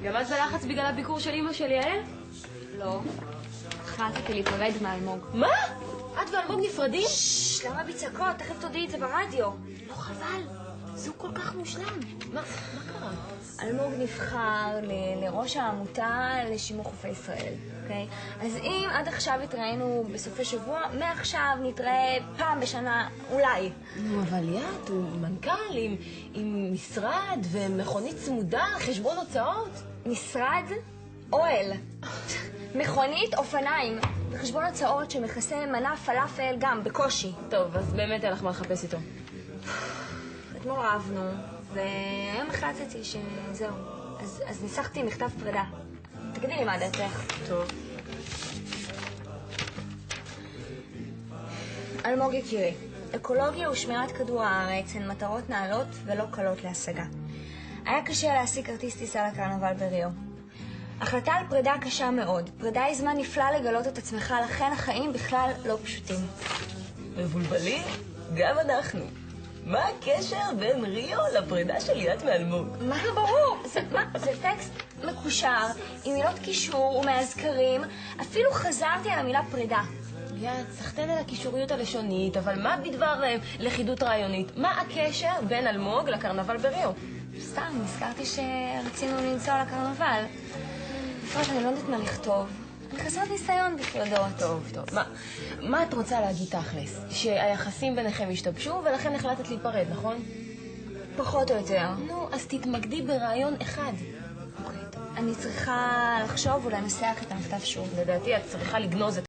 גם את בלחץ בגלל הביקור של אמא של יעל? לא. החלטתי להיפרד מאלמוג. מה? את ואלמוג נפרדים? למה בצעקות? תכף תודיעי את זה ברדיו. לא חבל. זו כל כך מושלם. מה קרה? אלמוג נבחר לראש העמותה לשימור חופי ישראל, אוקיי? אז אם עד עכשיו התראינו בסופי שבוע, מעכשיו נתראה פעם בשנה, אולי. אבל ליאת, הוא מנכ"ל עם משרד ומכונית צמודה, חשבון הוצאות. משרד? אוהל. מכונית אופניים. וחשבון הוצאות שמכסה מנה פלאפל גם, בקושי. טוב, אז באמת אין לך מה לחפש איתו. אתמול רבנו, והיום החלטתי שזהו. אז ניסחתי מכתב פרידה. תגידי לי מה דעתך. טוב. אלמוג יקירי, אקולוגיה ושמירת כדור הארץ הן מטרות נעלות ולא קלות להשגה. היה קשה להשיג כרטיס טיסה לקרנבל בריו. החלטה על פרידה קשה מאוד. פרידה היא זמן נפלא לגלות את עצמך, לכן החיים בכלל לא פשוטים. מבולבלים? גם אנחנו. מה הקשר בין ריו לפרידה של ליאת מאלמוג? מה ברור? זה טקסט מקושר, עם מילות קישור ומאזכרים. אפילו חזרתי על המילה פרידה. ליאת, סחטן על הקישוריות הלשונית, אבל מה בדבר לכידות רעיונית? מה הקשר בין אלמוג לקרנבל בריו? סתם, נזכרתי שרצינו לנסוע לקרנבל. בפרט אני לא יודעת מה לכתוב. אני חסרת ניסיון בפרדות. טוב. מה את רוצה להגיד תכלס? שהיחסים ביניכם השתבשו ולכן החלטת להיפרד, נכון? פחות או יותר. נו, אז תתמקדי ברעיון אחד. אני צריכה לחשוב ולנסח את המכתב שוב. לדעתי את צריכה לגנוז את